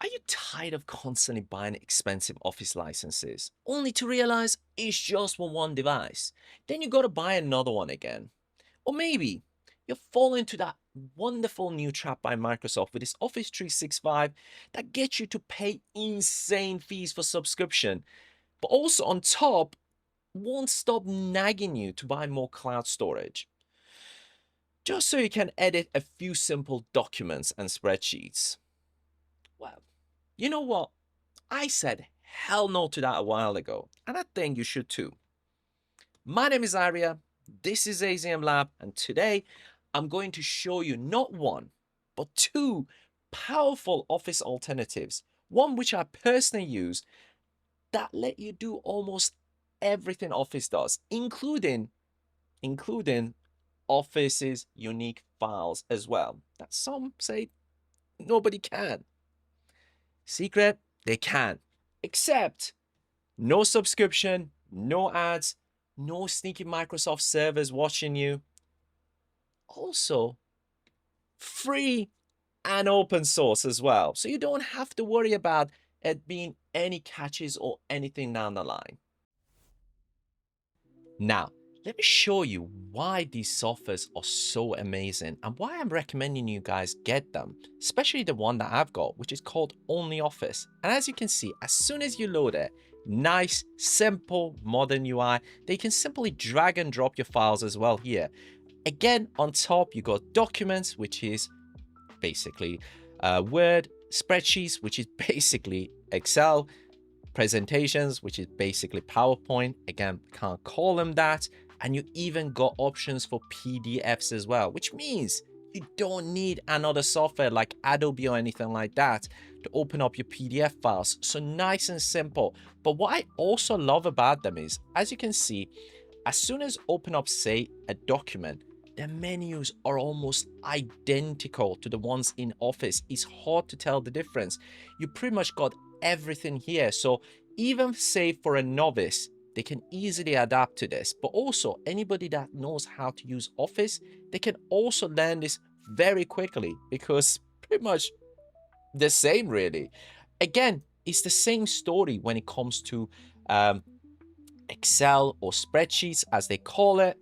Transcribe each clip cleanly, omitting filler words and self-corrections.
Are you tired of constantly buying expensive Office licenses, only to realize it's just for one device? Then you gotta buy another one again. Or maybe you're falling into that wonderful new trap by Microsoft with this Office 365 that gets you to pay insane fees for subscription, but also on top won't stop nagging you to buy more cloud storage, just so you can edit a few simple documents and spreadsheets. Well, you know what? I said hell no to that a while ago, and I think you should too. My name is Arya, this is AZM Lab, and today I'm going to show you not one, but two powerful Office alternatives. One which I personally use that let you do almost everything Office does, including Office's unique files as well, that some say nobody can. Secret, they can. Except no subscription, no ads, no sneaky Microsoft servers watching you. Also, free and open source as well. So you don't have to worry about it being any catches or anything down the line. Now, let me show you why these softwares are so amazing and why I'm recommending you guys get them, especially the one that I've got, which is called OnlyOffice. And as you can see, as soon as you load it, nice, simple, modern UI, they can simply drag and drop your files as well here. Again, on top, you got documents, which is basically Word, spreadsheets, which is basically Excel, presentations, which is basically PowerPoint. Again, can't call them that. And you even got options for PDFs as well, which means you don't need another software like Adobe or anything like that to open up your PDF files. So nice and simple. But what I also love about them is, as you can see, as soon as open up, say, a document, the menus are almost identical to the ones in Office. It's hard to tell the difference. You pretty much got everything here. So even say for a novice, they can easily adapt to this, but also anybody that knows how to use Office, they can also learn this very quickly because pretty much the same really. Again, it's the same story when it comes to Excel or spreadsheets as they call it.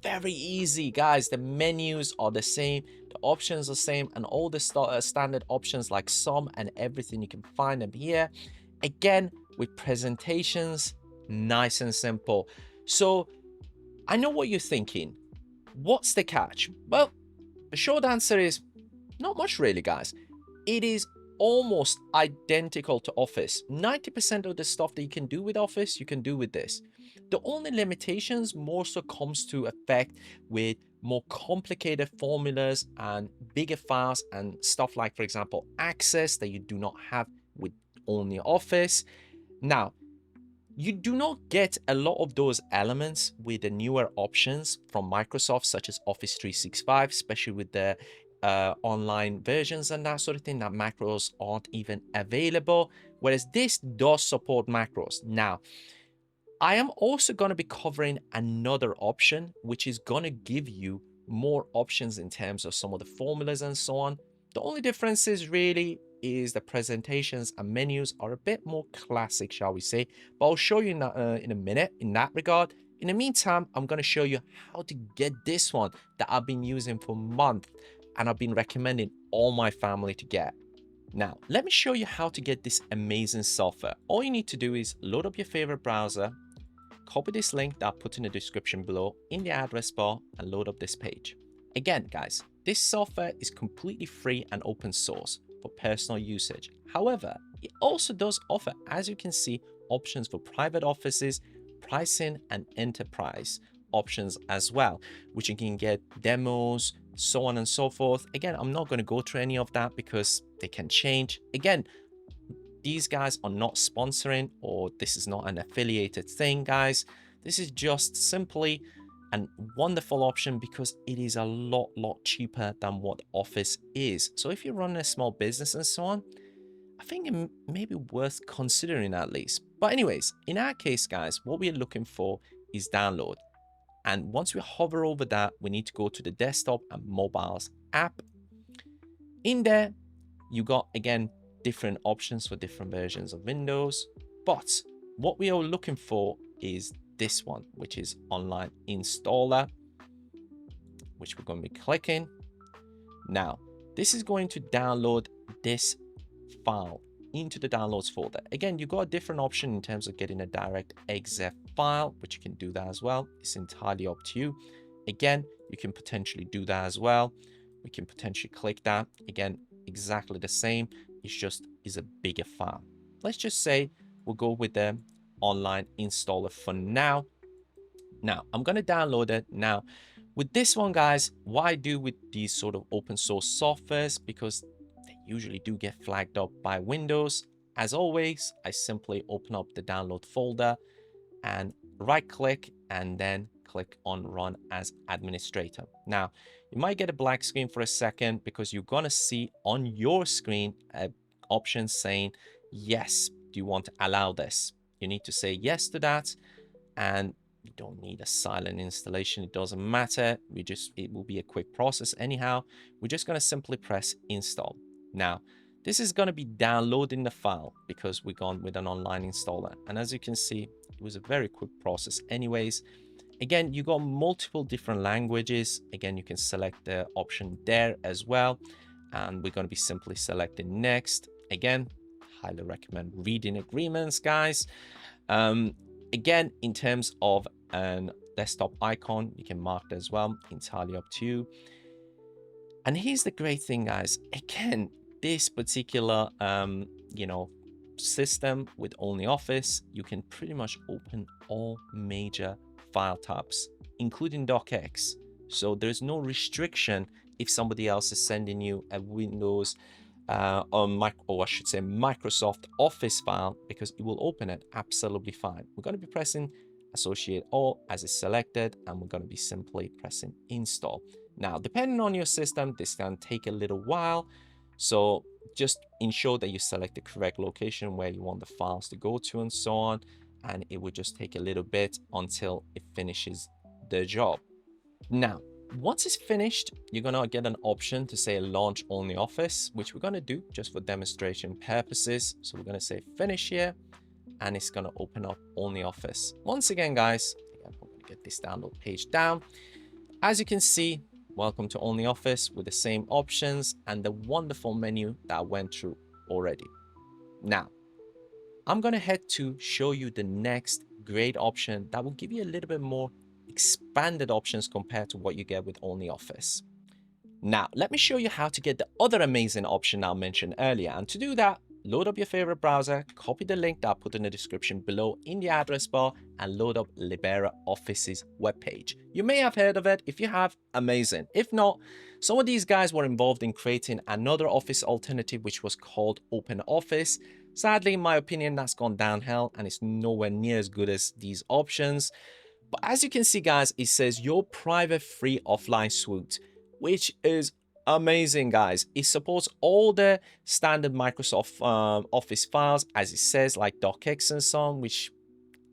Very easy, guys. The menus are the same, the options are the same, and all the standard options like sum and everything, you can find them here. Again, with presentations, nice and simple. So I know what you're thinking. What's the catch? Well, the short answer is not much really, guys. It is almost identical to Office. 90% of the stuff that you can do with Office, you can do with this. The only limitations more so comes to effect with more complicated formulas and bigger files and stuff like, for example, Access that you do not have with only Office. Now, you do not get a lot of those elements with the newer options from Microsoft, such as Office 365, especially with the online versions and that sort of thing, that macros aren't even available, whereas this does support macros. Now, I am also going to be covering another option, which is going to give you more options in terms of some of the formulas and so on. The only difference is really is the presentations and menus are a bit more classic, shall we say, but I'll show you in a minute in that regard. In the meantime, I'm going to show you how to get this one that I've been using for months and I've been recommending all my family to get. Now, let me show you how to get this amazing software. All you need to do is load up your favorite browser, copy this link that I put in the description below in the address bar and load up this page. Again, guys, this software is completely free and open source for personal usage. However, it also does offer, as you can see, options for private offices, pricing, and enterprise options as well, which you can get demos, so on and so forth. Again, I'm not going to go through any of that because they can change. Again, these guys are not sponsoring, or this is not an affiliated thing, guys. This is just simply a wonderful option because it is a lot cheaper than what Office is. So if you're running a small business and so on, I think it may be worth considering at least. But anyways, in our case, guys, what we're looking for is download. And once we hover over that, we need to go to the desktop and mobiles app. In there, you got, again, different options for different versions of Windows, but what we are looking for is this one, which is online installer, which we're going to be clicking. Now, this is going to download this file into the downloads folder. Again, you've got a different option in terms of getting a direct exe file, which you can do that as well. It's entirely up to you. Again, you can potentially do that as well. We can potentially click that. Again, exactly the same. It's just is a bigger file. Let's just say we'll go with the online installer for now. Now, I'm going to download it. Now, with this one, guys, what I do with these sort of open source softwares, because they usually do get flagged up by Windows. As always, I simply open up the download folder and right click and then click on run as administrator. Now, you might get a black screen for a second because you're going to see on your screen an option saying, yes, do you want to allow this? You need to say yes to that, and you don't need a silent installation. It doesn't matter. It will be a quick process anyhow. We're just going to simply press install. Now, this is going to be downloading the file because we're gone with an online installer. And as you can see, it was a very quick process anyways. Again, you got multiple different languages. Again, you can select the option there as well. And we're going to be simply selecting next. Again, highly recommend reading agreements, guys. Again, in terms of an desktop icon, you can mark that as well. Entirely up to you. And here's the great thing, guys. Again, this particular, system with OnlyOffice, you can pretty much open all major file types, including DOCX. So there's no restriction if somebody else is sending you a Windows Microsoft Office file, because it will open it absolutely fine. We're going to be pressing associate all as it's selected, and we're going to be simply pressing install. Now, depending on your system, this can take a little while. So just ensure that you select the correct location where you want the files to go to and so on. And it will just take a little bit until it finishes the job. Now, once it's finished, you're going to get an option to say launch OnlyOffice, which we're going to do just for demonstration purposes. So we're going to say finish here, and it's going to open up OnlyOffice. Once again, guys, I'm going to get this download page down. As you can see, welcome to OnlyOffice with the same options and the wonderful menu that I went through already. Now, I'm going to head to show you the next great option that will give you a little bit more expanded options compared to what you get with OnlyOffice. Now, let me show you how to get the other amazing option I mentioned earlier. And to do that, load up your favorite browser, copy the link that I put in the description below in the address bar, and load up LibreOffice's webpage. You may have heard of it. If you have, amazing. If not, some of these guys were involved in creating another Office alternative, which was called OpenOffice. Sadly, in my opinion, that's gone downhill and it's nowhere near as good as these options. But as you can see, guys, it says your private free offline suite, which is amazing, guys. It supports all the standard Microsoft Office files, as it says, like DOCX and so on, which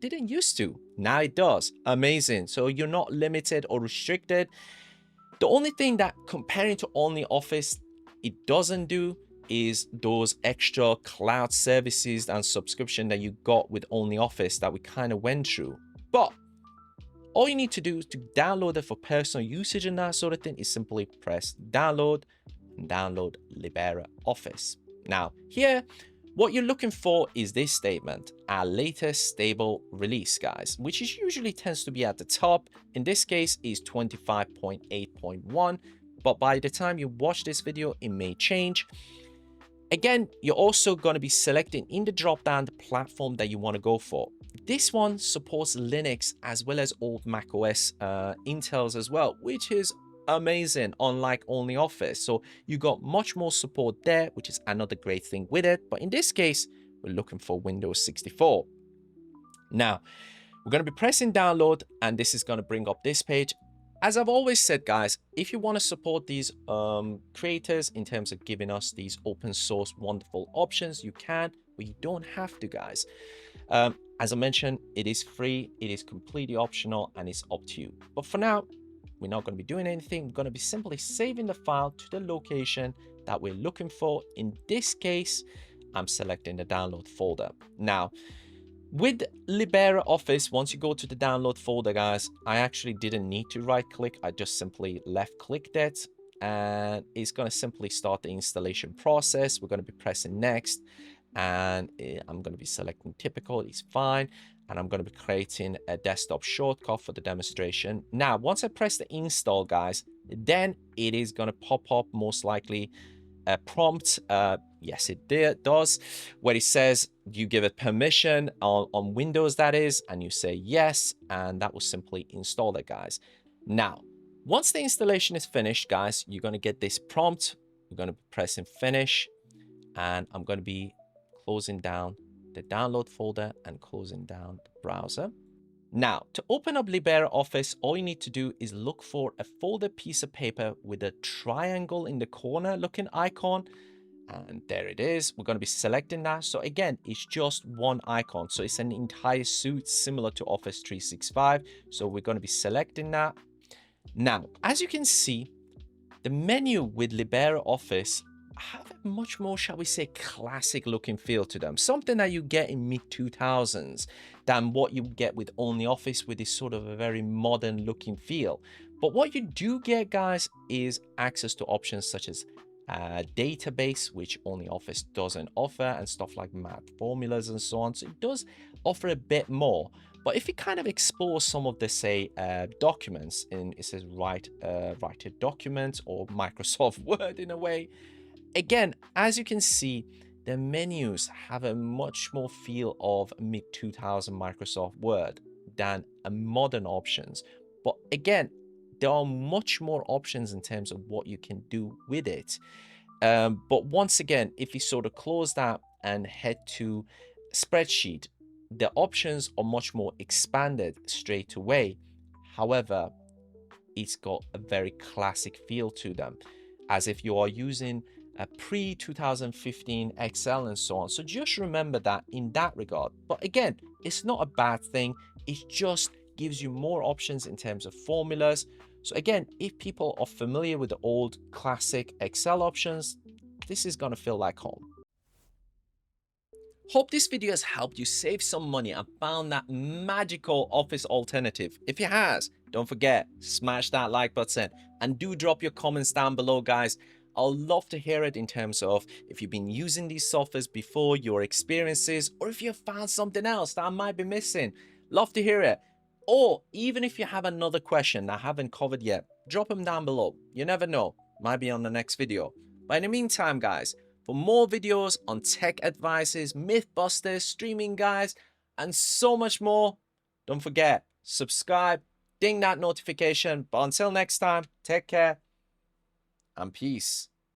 didn't used to. Now it does. Amazing. So you're not limited or restricted. The only thing that, comparing to OnlyOffice, it doesn't do is those extra cloud services and subscription that you got with OnlyOffice that we kind of went through. But all you need to do is to download it for personal usage and that sort of thing is simply press download and download LibreOffice. Now, here, what you're looking for is this statement, our latest stable release, guys, which is usually tends to be at the top. In this case is 25.8.1, but by the time you watch this video, it may change. Again, you're also going to be selecting in the drop down the platform that you want to go for. This one supports Linux as well as old macOS Intels as well, which is amazing, unlike OnlyOffice. So you got much more support there, which is another great thing with it. But in this case, we're looking for Windows 64. Now, we're going to be pressing download, and this is going to bring up this page. As I've always said, guys, if you want to support these creators in terms of giving us these open source wonderful options, you can, but you don't have to, guys. As I mentioned, it is free, it is completely optional, and it's up to you. But for now, we're not going to be doing anything. We're going to be simply saving the file to the location that we're looking for. In this case, I'm selecting the download folder. Now, with LibreOffice, once you go to the download folder, guys, I actually didn't need to right click. I just simply left clicked it, and it's going to simply start the installation process. We're going to be pressing next, and I'm going to be selecting typical. It's fine. And I'm going to be creating a desktop shortcut for the demonstration. Now, once I press the install, guys, then it is going to pop up most likely a prompt. Yes, it does, where it says you give it permission on Windows, that is, and you say yes, and that will simply install it, guys. Now, once the installation is finished, guys, you're going to get this prompt. You're going to be pressing finish, and I'm going to be closing down the download folder and closing down the browser. Now, to open up LibreOffice, all you need to do is look for a folded piece of paper with a triangle in the corner looking icon. And there it is. We're going to be selecting that. So again, it's just one icon. So it's an entire suite similar to Office 365. So we're going to be selecting that. Now, as you can see, the menu with LibreOffice have a much more, shall we say, classic looking feel to them. Something that you get in mid-2000s than what you get with OnlyOffice, with this sort of a very modern looking feel. But what you do get, guys, is access to options such as database, which OnlyOffice doesn't offer, and stuff like math formulas and so on. So it does offer a bit more. But if you kind of explore some of the, say, documents, and it says write a document, or Microsoft Word in a way, again, as you can see, the menus have a much more feel of mid-2000 Microsoft Word than a modern options. But again, there are much more options in terms of what you can do with it. But once again, if you sort of close that and head to spreadsheet, the options are much more expanded straight away. However, it's got a very classic feel to them, as if you are using a pre-2015 Excel and so on. So just remember that in that regard. But again, it's not a bad thing. It just gives you more options in terms of formulas. So again, if people are familiar with the old classic Excel options, this is going to feel like home. Hope this video has helped you save some money and found that magical Office alternative. If it has, don't forget, smash that like button and do drop your comments down below, guys. I'll love to hear it in terms of if you've been using these softwares before, your experiences, or if you've found something else that I might be missing. Love to hear it. Or even if you have another question that I haven't covered yet, drop them down below. You never know, might be on the next video. But in the meantime, guys, for more videos on tech advices, mythbusters, streaming guides, and so much more, don't forget, subscribe, ding that notification. But until next time, take care and peace.